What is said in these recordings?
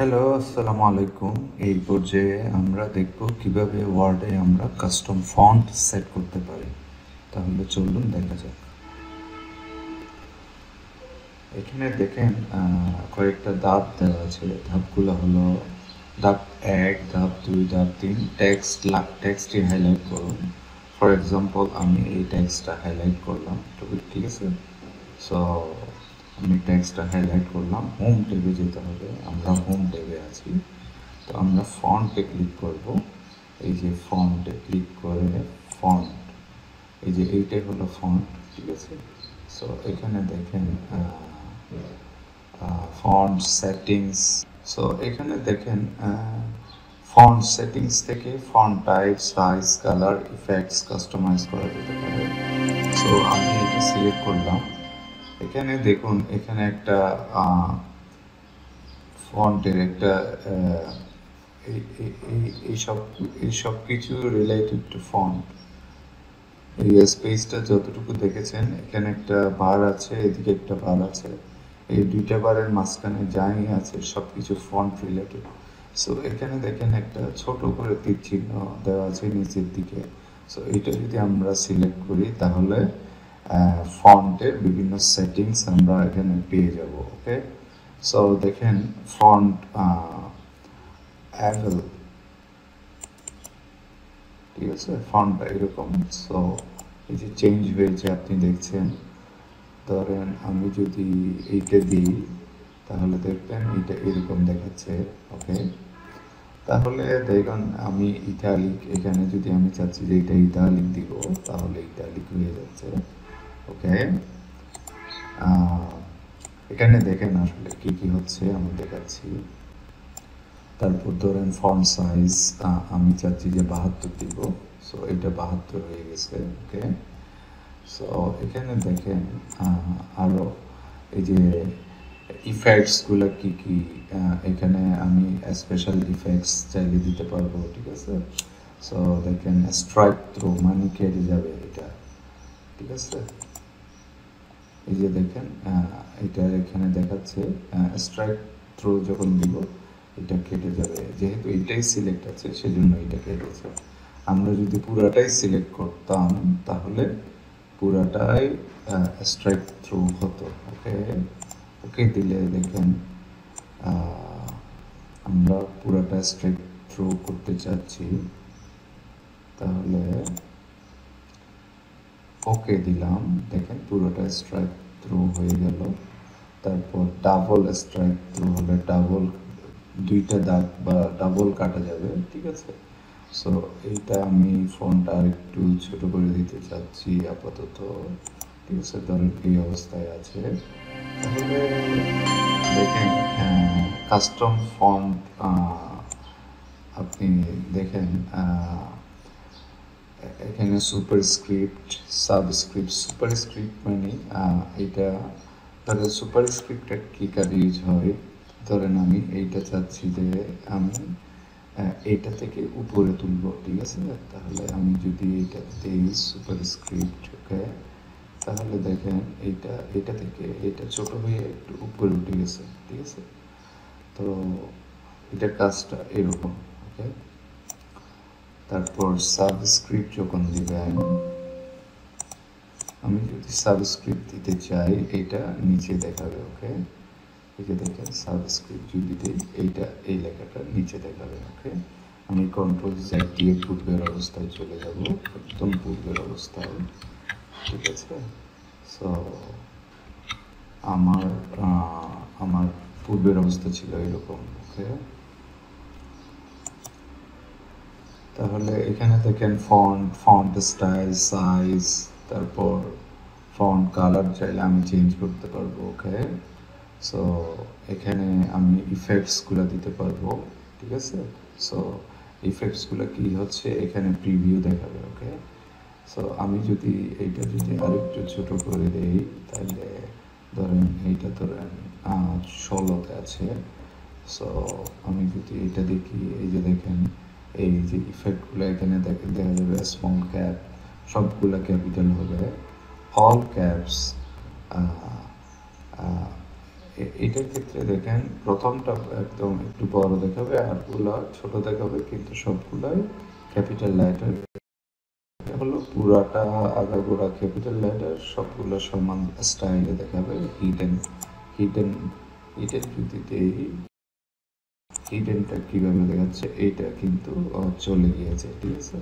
Hello, আসসালামু আলাইকুম। এই পর্যায়ে আমরা দেখব কিভাবে ওয়ার্ডে আমরা কাস্টম ফন্ট সেট করতে পারি। তাহলে চলুন দেখা যাক। এখানে দেখেন কয়েকটা ধাপ দেওয়া আছে। ধাপগুলো হলো ধাপ 1, ধাপ 2, ধাপ 3। টেক্সটটি হাইলাইট করুন। ফর এক্সাম্পল আমি এই টেক্সটটা হাইলাইট করলাম, ঠিক আছে? সো আমি টেক্সটটা হাইলাইট করলাম। হোম ট্যাবে যেতে হবে, আমরা হোম ট্যাবে আছি। তো আমরা ফন্টে ক্লিক করব। এই যে ফন্টে ক্লিক করে ফন্ট, এই যে এইটাই হলো ফন্ট, ঠিক আছে? সো এখানে দেখেন ফন্ট সেটিংস। সো এখানে দেখেন ফন্ট সেটিংস থেকে font type, size, colour, effects customise করা যেতে পারে। সো আমি এটা সিলেক্ট করলাম। এখানে দেখুন, এখানে একটা ফন্টের একটা এইসব কিছু রিলেটেড টু ফন্ট। এই স্পেসটা যতটুকু দেখেছেন, এখানে একটা বার আছে, এদিকে একটা বার আছে। এই দুইটা বারের মাঝখানে যাই আছে সব কিছু ফন্ট রিলেটেড। সো এখানে দেখেন একটা ছোট করে তীর চিহ্ন দেওয়া আছে নিচের দিকে। সো এটা যদি আমরা সিলেক্ট করি তাহলে ফন্টের বিভিন্ন সেটিংস আমরা এখানে পেয়ে যাব। ওকে, সো দেখেন ফন্ট অ্যাভেল, ঠিক আছে? ফন্টটা এরকম। সো এই যে চেঞ্জ হয়েছে আপনি দেখছেন। ধরেন আমি যদি এইটা দিই তাহলে দেখবেন এটা এরকম দেখাচ্ছে। ওকে, তাহলে দেখুন আমি ইটালিক, এখানে যদি আমি চাচ্ছি যে এটা ইটালিক দিব তাহলে ইটালিক হয়ে যাচ্ছে। ওকে, এখানে দেখেন আসলে কি কি হচ্ছে আমি দেখাচ্ছি। তারপর ধরেন ফন্ট সাইজ আমি চাচ্ছি যে 72 দিব। সো এটা 72 হয়ে গেছে। ওকে, সো এখানে দেখেন আরও এই যে ইফেক্টসগুলো কি কি, এখানে আমি স্পেশাল ইফেক্টস চাইলে দিতে পারবো, ঠিক আছে? সো দেখেন স্ট্রাইক থ্রু মানে কেটে যাবে এটা, ঠিক আছে? এই যে দেখেন এটা এখানে দেখাচ্ছে স্ট্রাইক থ্রু যখন দিব এটা কেটে যাবে। যেহেতু এটাই সিলেক্ট আছে সেজন্য এটা কেটেছে। আমরা যদি পুরাটাই সিলেক্ট করতাম তাহলে পুরাটাই স্ট্রাইক থ্রু হতো। ওকে, ওকে দিলে দেখেন আমরা পুরাটা স্ট্রাইক থ্রু করতে চাচ্ছি, তাহলে ওকে দিলাম। দেখেন পুরোটা স্ট্রাইক থ্রু হয়ে গেল। তারপর ডাবল স্ট্রাইক থ্রু হলে ডাবল দুইটা দাগ বা ডাবল কাটা যাবে, ঠিক আছে? সো এইটা আমি ফোনটা একটু ছোট করে দিতে চাচ্ছি আপাতত, ঠিক আছে? ধরেন এই অবস্থায় আছে। তাহলে দেখেন কাস্টম ফন্ট আপনি দেখেন এখানে সুপারস্ক্রিপ্ট, সাবস্ক্রিপ্ট। সুপারস্ক্রিপ্ট মানে এটা ধরেন সুপারস্ক্রিপ্টটা কী কাজে ইউজ হয়। ধরেন আমি এইটা চাচ্ছি যে আমি এইটা থেকে উপরে তুলব, ঠিক আছে? তাহলে আমি যদি এইটা দিই সুপারস্ক্রিপ্ট, ওকে, তাহলে দেখেন এটা থেকে এটা ছোট হয়ে একটু উপরে উঠে গেছে, ঠিক আছে? তো এটার কাজটা এরকম। ওকে, তারপর সাবস্ক্রিপ্ট যখন দিবেন, আমি যদি সাবস্ক্রিপ্ট দিতে চাই এইটা নিচে দেখাবে। ওকে, এই যে দেখেন সাবস্ক্রিপ্ট যদি দিই এইটা এই লেখাটা নিচে দেখাবে। ওকে, আমি কন্ট্রোল জেড দিয়ে পূর্বের অবস্থায় চলে যাব, একদম পূর্বের অবস্থায়, ঠিক আছে? সো আমার আমার পূর্বের অবস্থা ছিল এরকম। ওকে, তাহলে এখানে দেখেন ফন্ট স্টাইল, সাইজ, তারপর ফন্ট কালার চাইলে আমি চেঞ্জ করতে পারবো। ওকে, সো এখানে আমি ইফেক্টসগুলো দিতে পারবো, ঠিক আছে? সো ইফেক্টসগুলো কি হচ্ছে এখানে প্রিভিউ দেখাবে। ওকে, সো আমি যদি এইটা যদি আরেকটু ছোট করে দেই তাহলে ধরেন এইটা ধরেন 16তে আছে। সো আমি যদি এটা দেখি, এই যে দেখেন এই যে ইফেক্টগুলো এখানে দেখা যাবে স্মল ক্যাপ, সবগুলো ক্যাপিটাল হবে, অল ক্যাপস, এটার ক্ষেত্রে দেখেন প্রথমটা একদম একটু বড় দেখাবে, আরগুলা ছোট দেখাবে, কিন্তু সবগুলাই ক্যাপিটাল লেটার হলো, পুরাটা আগাগোড়া ক্যাপিটাল লেটার, সবগুলো সমান স্টাইলে দেখাবে। হিডেন হিডেন হিডেন যদি দেই, হিডেনটা কিভাবে দেখাচ্ছে, এইটা কিন্তু চলে গিয়েছে, ঠিক আছে।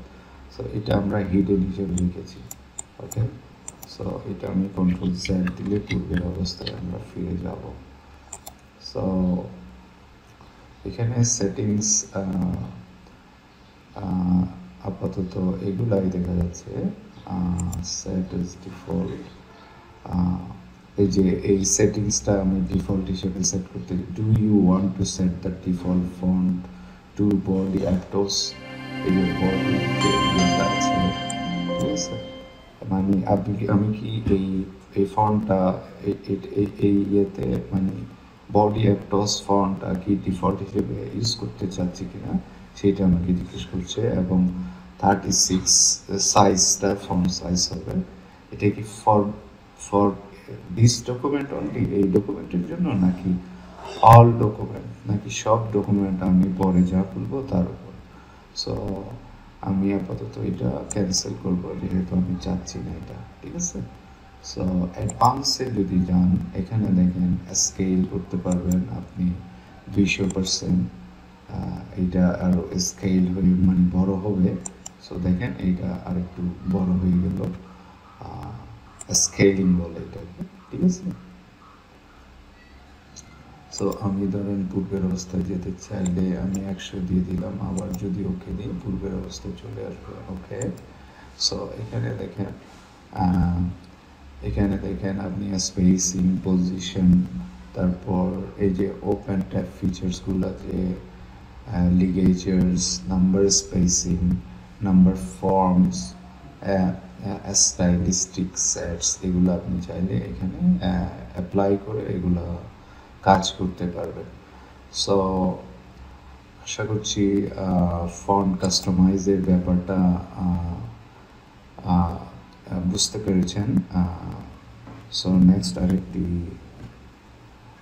সো এটা আমরা হিডেন হিসেবে লিখেছি, ওকে। সো এটা আমি কন্ট্রোল জেড দিলে পূর্বের অবস্থায় আমরা ফিরে যাব। সো এখানে সেটিংস আপাতত এগুলাই দেখা যাচ্ছে। সেট ইজ ডিফল্ট, এই যে এই সেটিংসটা আমি ডিফল্ট হিসেবে সেট করতে, do you want to set the default font to body acts, এই যে বডি যেটা আছে, ঠিক আছে, মানে আমি কি এই ফন্টটা এই ইয়েতে মানে বডি অ্যাক্টস ফন্টটা কি ডিফল্ট হিসেবে ইউজ করতে চাচ্ছি কিনা সেটা আমাকে জিজ্ঞেস করছে। এবং 36 সাইজটা ফন্ট সাইজ হবে। এটা কি for for this document only, এই ডকুমেন্টের জন্য, নাকি অল ডকুমেন্ট, নাকি সব ডকুমেন্ট আমি পরে যা বলবো তার উপর। সো আমি আপাতত এটা ক্যান্সেল করব, যেহেতু আমি চাচ্ছি না এটা, ঠিক আছে। সো অ্যাডভান্সে যদি যান, এখানে দেখেন স্কেল করতে পারবেন আপনি 200%। এইটা আরও স্কেল হয়ে মানে বড় হবে। সো দেখেন এইটা আর একটু বড় হয়ে গেল, স্কেলিং বলে এটাকে, ঠিক আছে। সো আমি ধরেন পূর্বের অবস্থায় যেতে চাইলে আমি 100 দিয়ে দিলাম, আবার যদি ওকে দিই পূর্বের অবস্থায় চলে আসবে, ওকে। সো এখানে দেখেন আপনি স্পেসিং, পজিশন, তারপর এই যে ওপেন ট্যাব ফিচার্সগুলো, যে ligatures, number spacing, number forms, stylistic sets, এগুলো আপনি চাইলে এখানে অ্যাপ্লাই করে এগুলো কাজ করতে পারবেন। সো আশা করছি ফন্ট কাস্টমাইজের ব্যাপারটা বুঝতে পেরেছেন। সো নেক্সট আরেকটি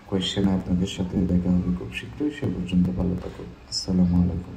কোয়েশ্চেনে আপনাদের সাথে দেখা হবে খুব শীঘ্রই। সে পর্যন্ত ভালো থাকুন। আসসালামু আলাইকুম।